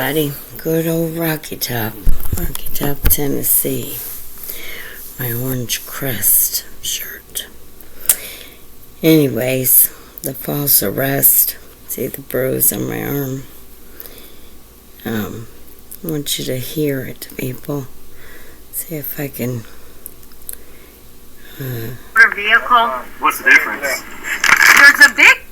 Buddy, good old Rocky Top, Tennessee. My orange crest shirt. Anyways, the false arrest. See the bruise on my arm. I want you to hear it, people. See if I can. Vehicle. What's the difference? There's a big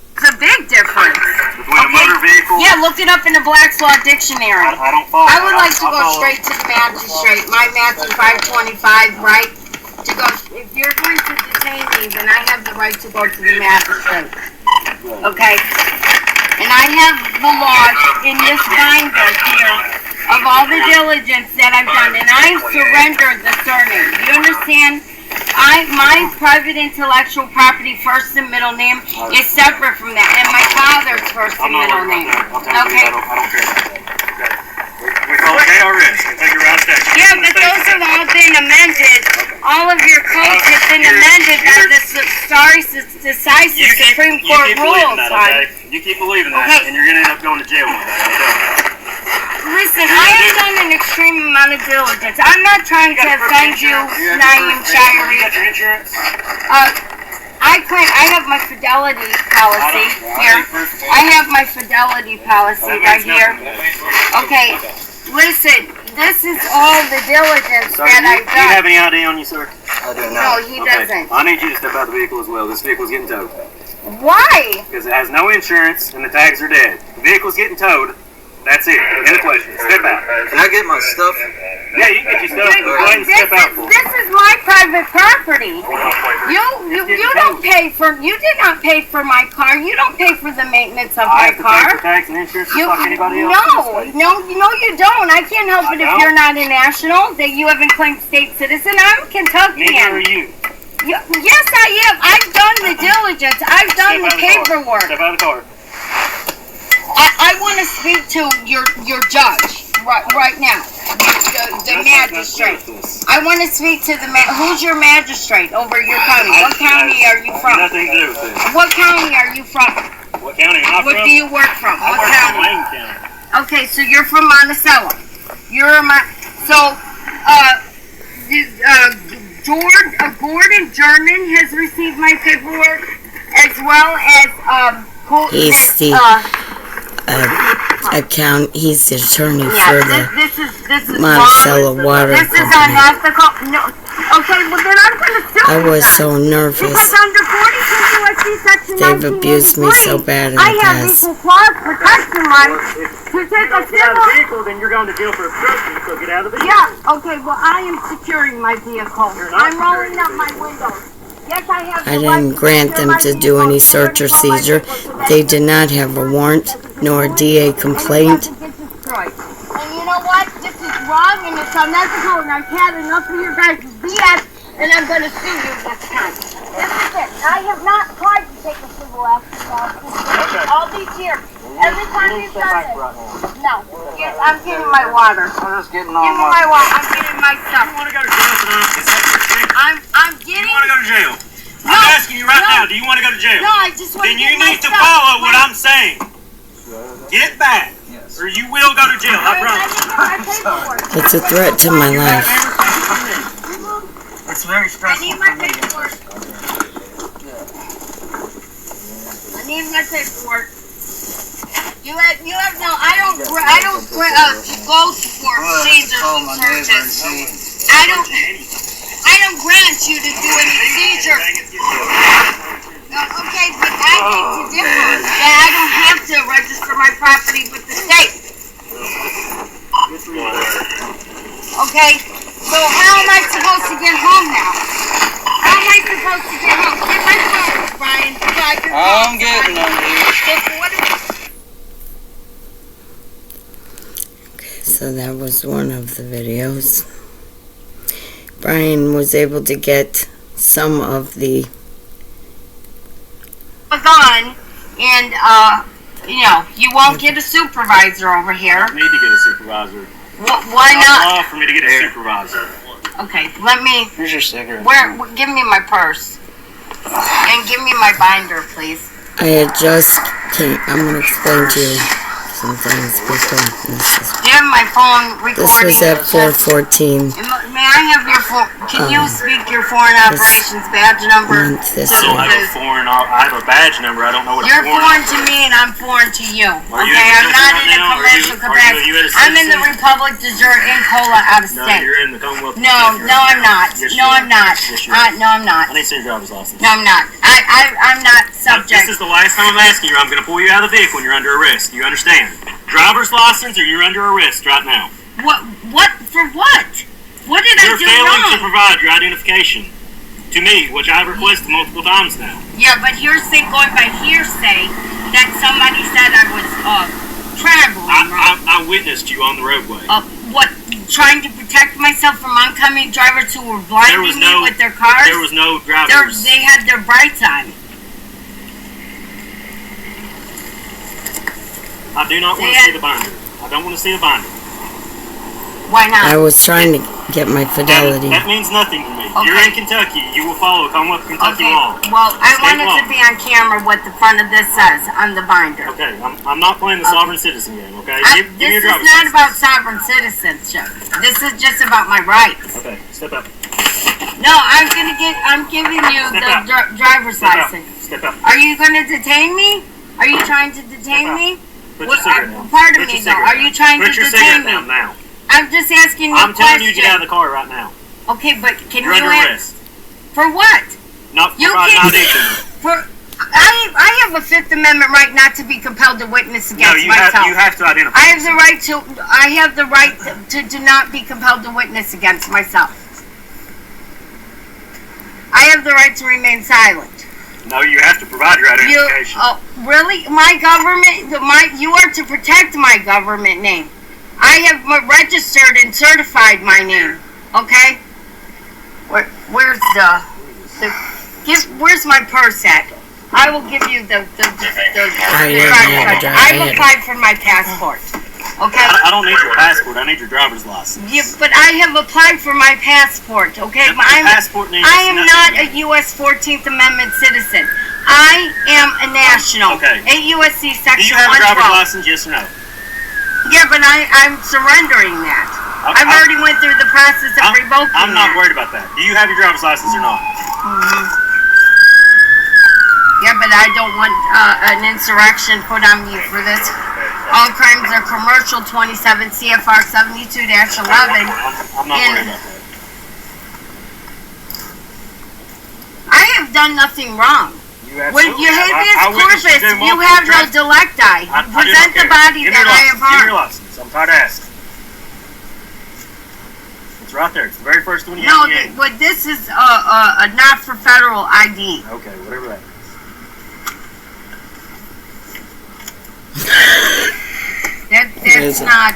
difference. Between a motor vehicle? Yeah, look it up in the Black's Law Dictionary. I don't follow. I would like to go straight to the magistrate. My Matthew 5:25, right? To go. If you're going to detain me, then I have the right to go to the magistrate. Okay? And I have the laws in this binder here of all the diligence that I've done, and I've surrendered the surname. You understand? My private intellectual property first and middle name is separate from that, and my father's first and middle name. Okay? I don't care. We call it harrased. We take you around station. Yeah, but those have all been amended. All of your codes have been amended by the decisive Supreme Court rules. You keep believing that, and you're going to end up going to jail one day. I'm telling you. Listen, I have done an extreme amount of diligence. I'm not trying to offend you, Naeem Shirey. You got your insurance? I have my fidelity policy here. I have my fidelity policy right here. Okay, listen, this is all the diligence that I've done. Do you have any ID on you, sir? I do not. No, he doesn't. I need you to step out of the vehicle as well. This vehicle's getting towed. Why? Because it has no insurance and the tags are dead. The vehicle's getting towed. That's it. Any questions? Step out. Can I get my stuff? Yeah, you can get your stuff. Go ahead and step out for me. This is my private property. You don't pay for. You did not pay for my car. You don't pay for the maintenance of my car. I have to pay for tax and insurance just like anybody else. No, you don't. I can't help it if you're not a national. That you haven't claimed state citizen. I'm a Kentuckian. Neither are you. Yes, I am. I've done the diligence. I've done the paperwork. Step out of the car. I want to speak to your judge right now, the magistrate. I want to speak to the who's your magistrate over your county? What county are you from? Nothing to do with it. What county are you from? What county am I from? What do you work from? I What work county? in Wayne County. Okay, so you're from Monticello. Gordon German has received my paperwork, as well as he's the he's the attorney for the Monticello Water This is Company. unethical. No. Okay, well then I'm going to sue you. I was so nervous. Because under 42 U.S.C. Section They've abused me so bad in the I have past. equal clause protection rights to take a If you get out of the civil... vehicle, then you're going to jail for obstruction, so get out of the vehicle. Yeah, okay, well I am securing my vehicle. I'm rolling up my windows. Yes, I have I didn't grant them to do any search or seizure. They did not have a warrant nor a DA complaint. And you know what? This is wrong and it's unethical, and I've had enough of your guys' BS, and I'm going to sue you this time. This is it. I have not tried to take a civil action all these years. Every time you've done this. No. Yes, I'm getting my water. I'm just getting Give me my water. I'm getting my stuff. You want to go to jail tonight? I'm getting... You want to go to jail? No, I'm asking you right now, do you want to go to jail? No, I just want to Then get you my need to stuff. follow what I'm saying. Get back, or you will go to jail, I promise. It's a threat to my life. It's very I stressful. need my paperwork. I need my paperwork. You have no. I don't go for seizures and searches. I don't grant you to do any seizure. Okay, but I think to differ that I don't have to register my property with the state. Okay, so how am I supposed to get home now? How am I supposed to get home? Get my phone, Brian. So I can I'm getting them, Okay, so that was one of the videos. Brian was able to get some of the gun, and you won't get a supervisor over here. I need to get a supervisor. Why not? For me to get a supervisor. Okay, let me. Here's your cigarette. Give me my purse and give me my binder, please. I had just came. I'm going to explain to you. some things, people. Do you have my phone recording? This was at 4:14. May I have your phone? Can you speak your foreign operations badge number? This I don't have a foreign. I have a badge number. I don't know what You're it's foreign to me and I'm foreign to you. Are you Okay, a I'm not citizen in a right now? commercial Are you capacity. a U.S. I'm in the citizen? Republic de Jure in Cola, out of No, state. you're in the Commonwealth. of No, Kentucky no, right I'm now. not. Yes, No, you I'm are. not. Yes, you are. No, I'm not. I need to see your driver's license. No, I'm not. I'm not Now, subject. this is the last time I'm asking you. I'm going to pull you out of the vehicle when you're under arrest. Do you understand? Driver's license, or you're under arrest right now. What? For what? What did You're I do failing to wrong? provide your identification to me, which I've requested multiple times now. Yeah, but hearsay, going by hearsay, that somebody said I was traveling wrong. I witnessed you on the roadway. What? Trying to protect myself from oncoming drivers who were There was blinding me no- with their cars? There was no drivers. They had their brights on. I do not want to see the binder. I don't want to see the binder. Why not? I was trying to get my fidelity. That means nothing to me. Okay. You're in Kentucky. You will follow Commonwealth of Kentucky Okay, law. well, I State wanted law. to be on camera what the front of this says on the binder. Okay, I'm not playing the sovereign citizen game, okay? Give me This your is driver's not license. about sovereign citizenship. This is just about my rights. Okay, step up. No, I'm giving you Step the out. driver's Step out. license. Step up. Are you gonna detain me? Are you trying to detain Step out. me? Put What- your cigarette down. pardon Put me, your though. cigarette Are you down. trying Put to your detain cigarette me? down now. I'm just asking you a I'm question. telling you to get out of the car right now. Okay, but can You're you under arrest. for what? Not for You providing can't- ID to me. For I have a Fifth Amendment right not to be compelled to witness No, against you myself. have to identify. I have the right to not be compelled to witness against myself. I have the right to remain silent. No, you have to provide your identification. Really? My government, you are to protect my government name. I have registered and certified my name. Okay? Where's where's my purse at? I will give you the I've applied for my passport. Okay? I don't need your passport. I need your driver's license. Yeah, but I have applied for my passport, okay? The passport needs I am nothing. not a U.S. 14th Amendment citizen. I am a national. Okay. 8 U.S.C. Do you Section have a driver's 112. license? Yes or no? Yeah, but I'm surrendering that. I've already went through the process of revoking I'm not that. worried about that. Do you have your driver's license or not? Yeah, but I don't want an insurrection put on me for this. All crimes are commercial, 27 CFR 72-11. I'm not worried about that. I have done nothing wrong. You When absolutely you have. habeas I witnessed corpus, do you multiple have no traffic- delecti. I do not Present the care. body Give me that your I license. have Give me your harmed. license. I'm tired of asking. It's right there. It's the very first one you No, have. but this is a not for federal ID. Okay, whatever that is. That's not.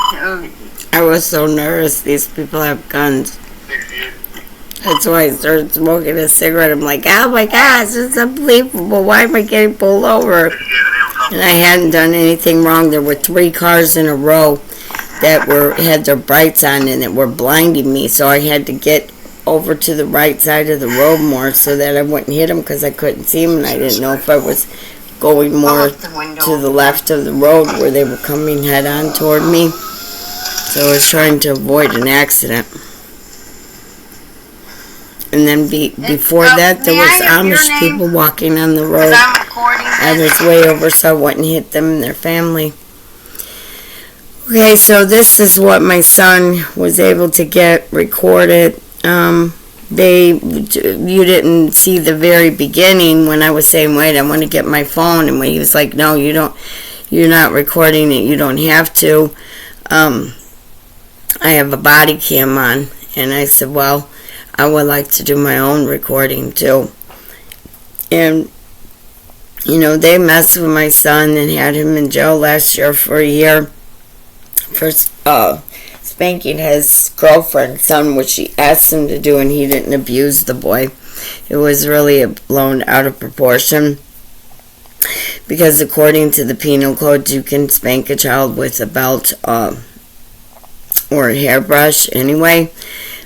I was so nervous. These people have guns. That's why I started smoking a cigarette. I'm like, oh my gosh, it's unbelievable. Why am I getting pulled over? And I hadn't done anything wrong. There were 3 cars in a row that had their brights on and that were blinding me. So I had to get over to the right side of the road more so that I wouldn't hit them because I couldn't see them and I didn't know if I was going more to the left of the road where they were coming head on toward me. So I was trying to avoid an accident. And then before that, there may I was have your Amish name? people walking on the Because road. I'm recording I this. was way over, so I wouldn't hit them and their family. Okay, so this is what my son was able to get recorded. You didn't see the very beginning when I was saying, wait, I want to get my phone. And when he was like, no, you don't, you're not recording it. You don't have to. I have a body cam on. And I said, well, I would like to do my own recording too. And, you know, they messed with my son and had him in jail last year for a year for spanking his girlfriend's son, which she asked him to do, and he didn't abuse the boy. It was really blown out of proportion because according to the penal code, you can spank a child with a belt or a hairbrush anyway.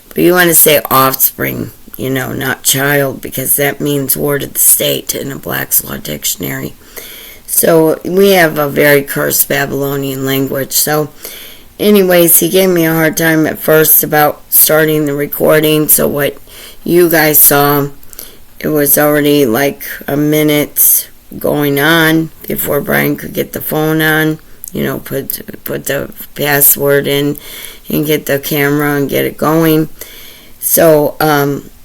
But you want to say offspring, you know, not child, because that means ward of the state in a Black's Law Dictionary. So we have a very cursed Babylonian language. So anyways, he gave me a hard time at first about starting the recording. So what you guys saw, it was already like a minute going on before Brian could get the phone on, put the password in and get the camera and get it going. So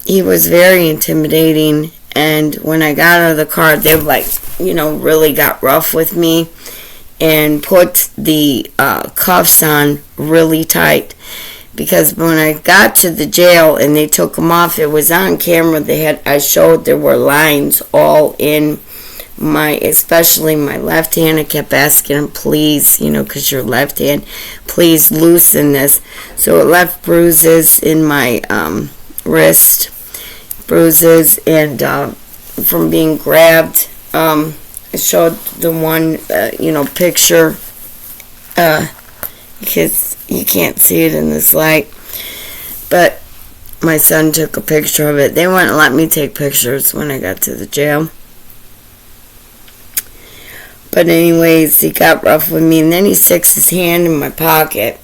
he was very intimidating, and when I got out of the car, they really got rough with me and put the cuffs on really tight, because when I got to the jail and they took them off, it was on camera. I showed there were lines all in especially my left hand. I kept asking him, please, because your left hand, please loosen this. So it left bruises in my wrist, bruises, and from being grabbed. I showed the one, picture, because you can't see it in this light. But my son took a picture of it. They wouldn't let me take pictures when I got to the jail. But anyways, he got rough with me, and then he sticks his hand in my pocket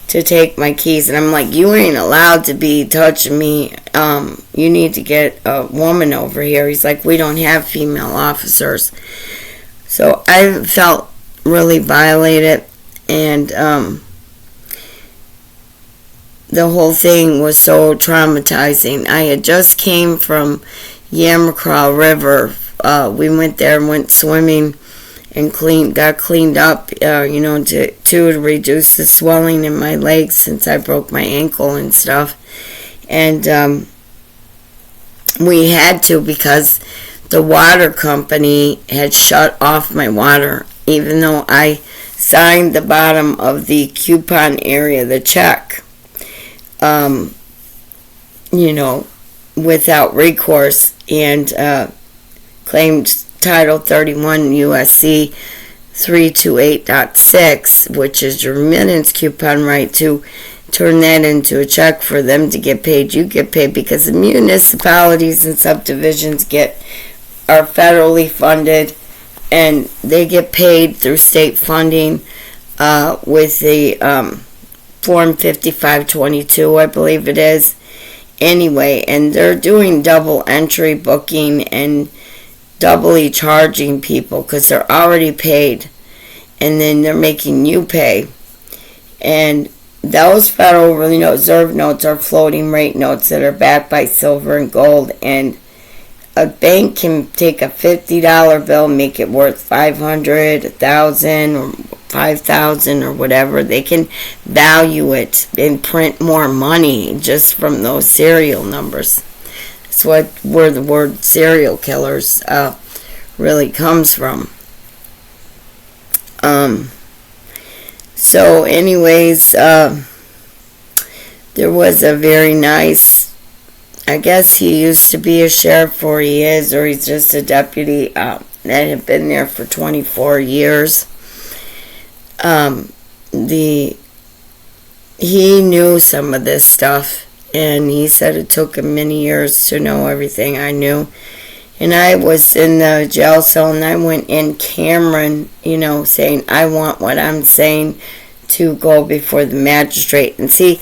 to take my keys. And I'm like, you ain't allowed to be touching me. You need to get a woman over here. He's like, we don't have female officers. So I felt really violated, and the whole thing was so traumatizing. I had just came from Yamacraw River. We went there and went swimming and got cleaned up, to reduce the swelling in my legs since I broke my ankle and stuff. And we had to, because the water company had shut off my water, even though I signed the bottom of the coupon area, the check, without recourse, and claimed Title 31 USC 328.6, which is your remittance coupon right, to turn that into a check for them to get paid. You get paid because the municipalities and subdivisions are federally funded, and they get paid through state funding with the Form 5522, I believe it is. Anyway, and they're doing double entry booking and doubly charging people because they're already paid, and then they're making you pay. And those Federal Reserve notes are floating rate notes that are backed by silver and gold, and a bank can take a $50 bill, make it worth $500, $1,000, or $5,000, or whatever. They can value it and print more money just from those serial numbers. That's where the word serial killers really comes from. So anyways, there was a very nice, I guess he used to be a sheriff, or he is, or he's just a deputy that had been there for 24 years. He knew some of this stuff, and he said it took him many years to know everything I knew. And I was in the jail cell, and I went in Cameron, saying, I want what I'm saying to go before the magistrate. And see,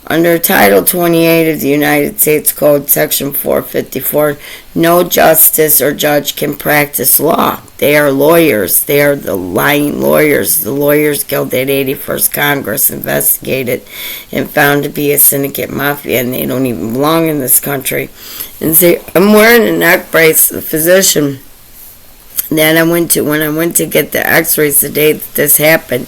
under Title 28 of the United States Code, Section 454, no justice or judge can practice law. They are lawyers. They are the lying lawyers. The Lawyers Guild at 81st Congress investigated and found to be a syndicate mafia, and they don't even belong in this country. And see, I'm wearing a neck brace. The physician that when I went to get the x-rays the day that this happened,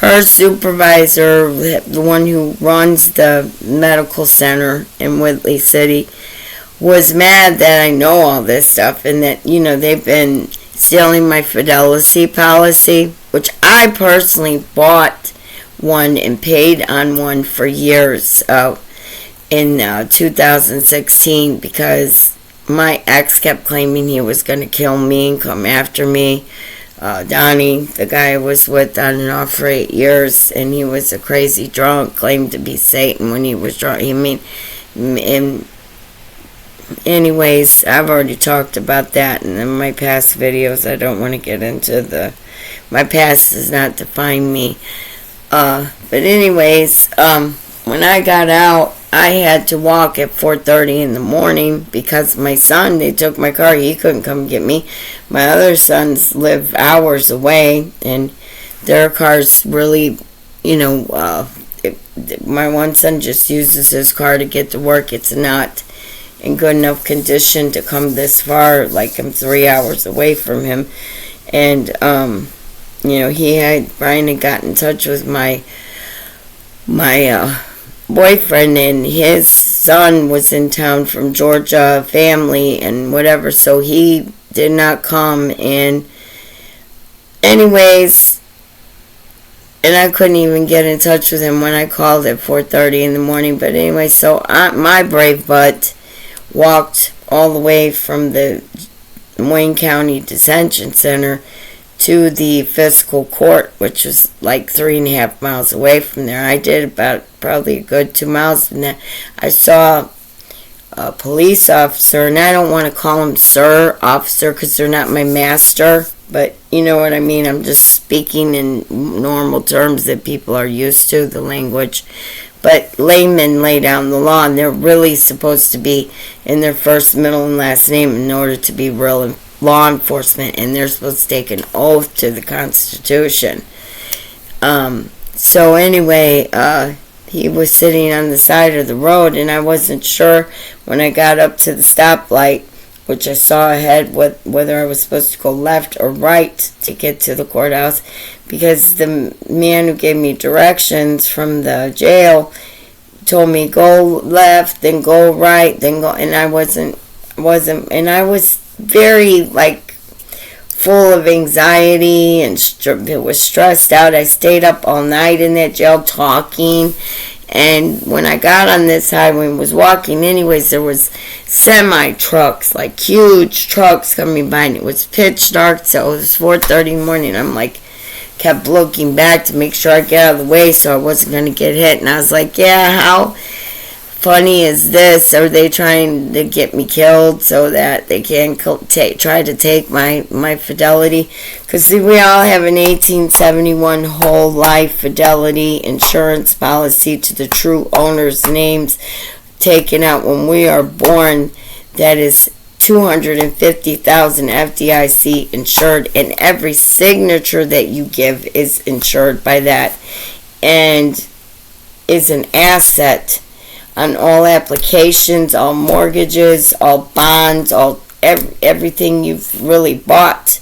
her supervisor, the one who runs the medical center in Whitley City, was mad that I know all this stuff, and that, they've been stealing my fidelity policy, which I personally bought one and paid on one for years in 2016, because my ex kept claiming he was going to kill me and come after me. Donnie, the guy I was with on and off for 8 years, and he was a crazy drunk, claimed to be Satan when he was drunk. And anyways, I've already talked about that in my past videos. I don't want to get into my past does not define me. But anyways, when I got out, I had to walk at 4:30 in the morning because my son, they took my car. He couldn't come get me. My other sons live hours away, and their cars really, my one son just uses his car to get to work. It's not in good enough condition to come this far. Like, I'm 3 hours away from him. And, Brian had got in touch with my boyfriend, and his son was in town from Georgia, family and whatever, so he did not come. And anyways, and I couldn't even get in touch with him when I called at 4:30 in the morning. But anyway, so my brave butt walked all the way from the Wayne County Detention Center to the fiscal court, which was like 3.5 miles away from there. I did about probably a good 2 miles from that. I saw a police officer, and I don't want to call him sir, officer, because they're not my master, but you know what I mean. I'm just speaking in normal terms that people are used to, the language. But laymen lay down the law, and they're really supposed to be in their first, middle, and last name in order to be real law enforcement, and they're supposed to take an oath to the Constitution. So anyway, he was sitting on the side of the road, and I wasn't sure when I got up to the stoplight, which I saw ahead, whether I was supposed to go left or right to get to the courthouse, because the man who gave me directions from the jail told me go left, then go right, then go, and I wasn't, and I was very, like, full of anxiety and was stressed out. I stayed up all night in that jail talking, and when I got on this highway and was walking anyways, there was semi-trucks, like huge trucks coming by, and it was pitch dark, so it was 4:30 in the morning. I'm like, kept looking back to make sure I get out of the way so I wasn't going to get hit, and I was like, yeah, how funny is this? Are they trying to get me killed so that they can try to take my fidelity? Because we all have an 1871 whole life fidelity insurance policy to the true owner's names taken out when we are born. That is 250,000 FDIC insured, and every signature that you give is insured by that and is an asset on all applications, all mortgages, all bonds, everything you've really bought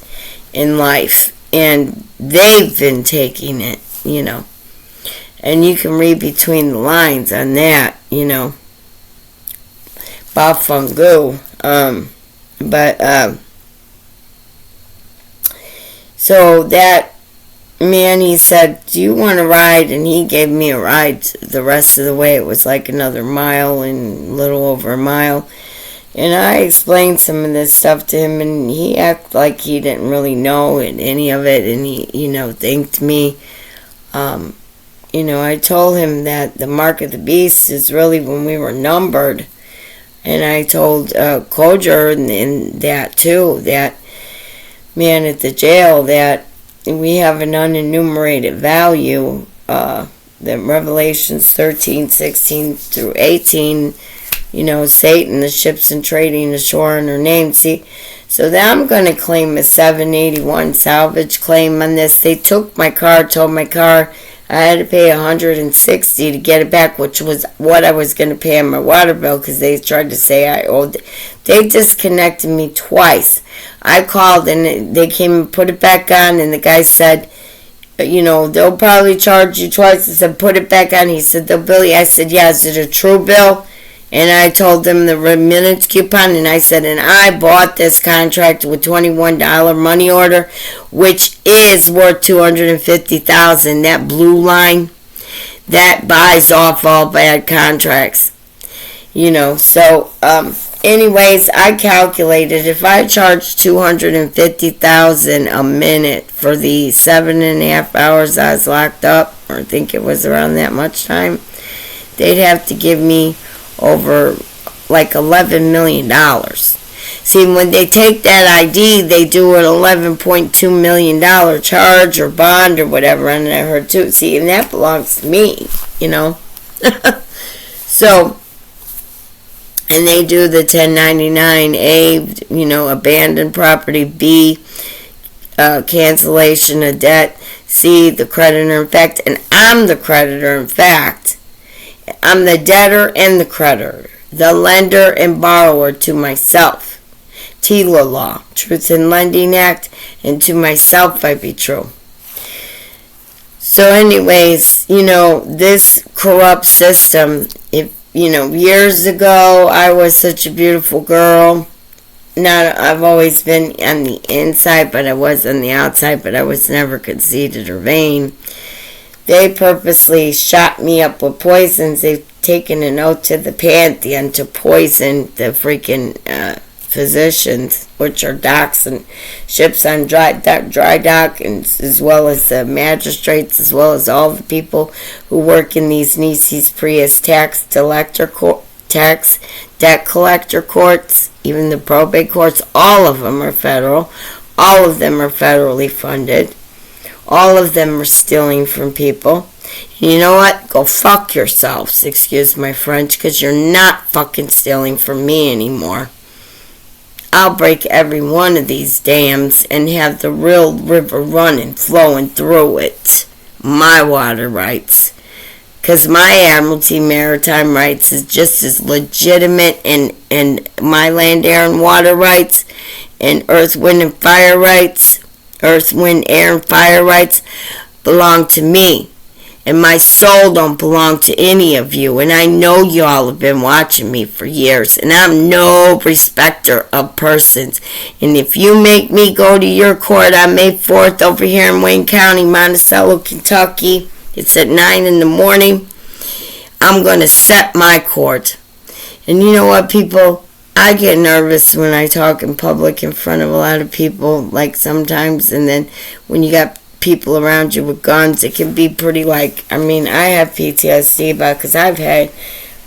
in life. And they've been taking it, And you can read between the lines on that, Bafungu. So that man, he said, do you want to ride? And he gave me a ride the rest of the way. It was like another mile and a little over a mile. And I explained some of this stuff to him, and he acted like he didn't really know any of it, and he, thanked me. I told him that the mark of the beast is really when we were numbered. And I told Kojer and that too, that man at the jail, that we have an unenumerated value, that Revelations 13:16 through 18, Satan, the ships and trading ashore in her name. See, so that I'm going to claim a 781 salvage claim on this. They took my car, towed my car. I had to pay $160 to get it back, which was what I was going to pay on my water bill, because they tried to say I owed. They disconnected me twice. I called, and they came and put it back on, and the guy said, they'll probably charge you twice. I said, put it back on. He said, they'll bill you. I said, yeah, is it a true bill? And I told them the remittance coupon, and I said, and I bought this contract with $21 money order, which is worth $250,000. That blue line, that buys off all bad contracts. So anyways, I calculated if I charged $250,000 a minute for the 7.5 hours I was locked up, or I think it was around that much time, they'd have to give me over like $11 million. See, when they take that ID, they do an $11.2 million charge or bond or whatever, and I heard too. See, and that belongs to me, you know. So, and they do the 1099-A, you know, abandoned property, B, cancellation of debt, C, the creditor in fact, and I'm the creditor in fact. I'm the debtor and the creditor, the lender and borrower to myself. TILA law, Truth in Lending Act, and to myself I be true. So anyways, you know, this corrupt system, if, you know, years ago I was such a beautiful girl. I've always been on the inside, but I was on the outside, but I was never conceited or vain. They purposely shot me up with poisons. They've taken an oath to the Pantheon to poison the freaking physicians, which are docks and ships on dry dock, and as well as the magistrates, as well as all the people who work in these Nisi's Prius tax debt collector courts, even the probate courts. All of them are federal. All of them are federally funded. All of them are stealing from people. You know what? Go fuck yourselves, excuse my French, because you're not fucking stealing from me anymore. I'll break every one of these dams and have the real river running, flowing through it. My water rights. Because my Admiralty Maritime rights is just as legitimate, and my land, air, and water rights, and earth, wind, and fire rights, earth, wind, air, and fire rights belong to me. And my soul don't belong to any of you. And I know y'all have been watching me for years. And I'm no respecter of persons. And if you make me go to your court on May 4th over here in Wayne County, Monticello, Kentucky, it's at 9 in the morning, I'm going to set my court. And you know what, people? I get nervous when I talk in public in front of a lot of people, like sometimes. And then when you got people around you with guns, it can be pretty like, I mean, I have PTSD because I've had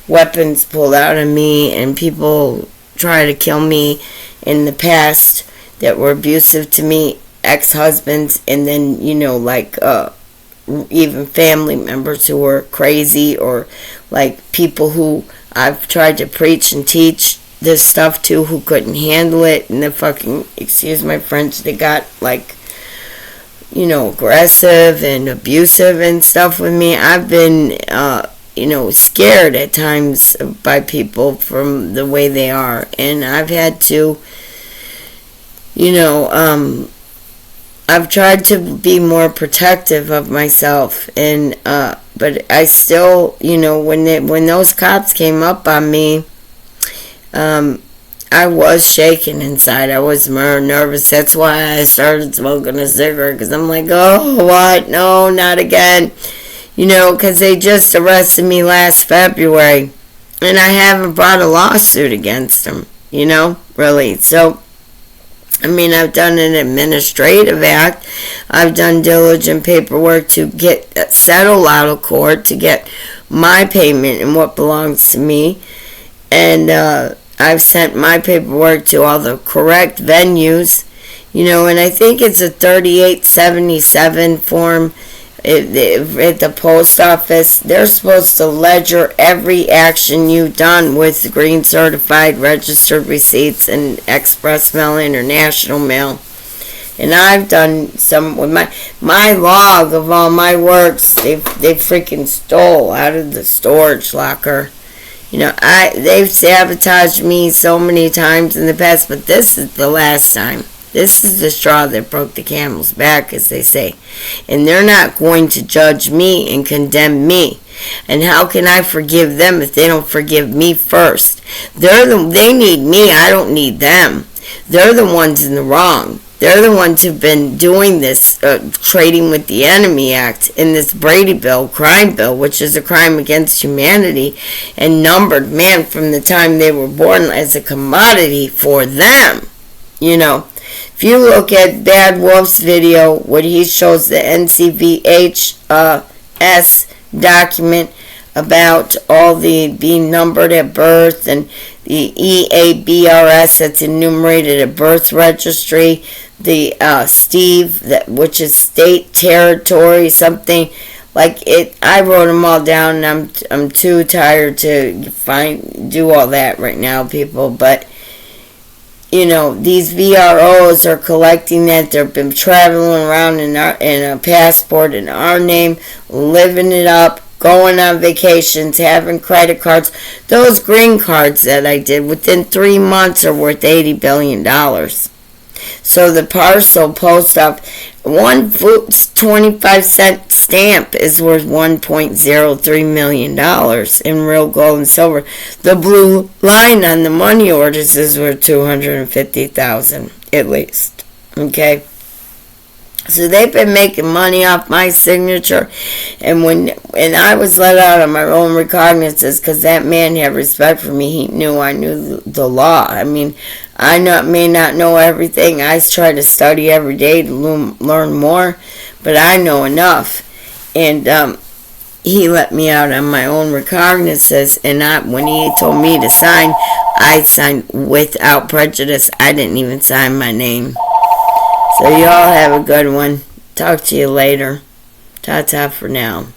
weapons pulled out of me and people try to kill me in the past that were abusive to me, ex-husbands, and then, you know, like even family members who were crazy, or like people who I've tried to preach and teach this stuff to who couldn't handle it, and the fucking, excuse my French, they got like, you know, aggressive and abusive and stuff with me. I've been, you know, scared at times by people from the way they are. And I've had to, you know, I've tried to be more protective of myself. And, but I still, you know, when those cops came up on me, I was shaking inside. I was more nervous. That's why I started smoking a cigarette, because I'm like, oh, what? No, not again. You know, because they just arrested me last February, and I haven't brought a lawsuit against them, you know, really. So, I mean, I've done an administrative act. I've done diligent paperwork to get settled out of court, to get my payment and what belongs to me. And, I've sent my paperwork to all the correct venues, you know, and I think it's a 3877 form at the post office. They're supposed to ledger every action you've done with green certified registered receipts and express mail, international mail. And I've done some with my log of all my works. They freaking stole out of the storage locker. You know, they've sabotaged me so many times in the past, but this is the last time. This is the straw that broke the camel's back, as they say. And they're not going to judge me and condemn me. And how can I forgive them if they don't forgive me first? They need me, I don't need them. They're the ones in the wrong. They're the ones who've been doing this Trading with the Enemy Act in this Brady Bill, crime bill, which is a crime against humanity and numbered, man, from the time they were born as a commodity for them. You know, if you look at Bad Wolf's video, when he shows the NCVHS document about all the being numbered at birth and the EABRS that's enumerated at birth registry, the Steve, which is state, territory, something like it. I wrote them all down, and I'm too tired to do all that right now, people. But these VROs are collecting that. They've been traveling around in a passport in our name, living it up, going on vacations, having credit cards. Those green cards that I did within 3 months are worth $80 billion. So the parcel post office, one 25-cent stamp is worth $1.03 million in real gold and silver. The blue line on the money orders is worth $250,000 at least. Okay. So they've been making money off my signature, and when I was let out on my own recognizances, because that man had respect for me, he knew I knew the law. I mean, I may not know everything. I try to study every day to learn more, but I know enough. And he let me out on my own recognizances, and when he told me to sign, I signed without prejudice. I didn't even sign my name. So y'all have a good one. Talk to you later. Ta-ta for now.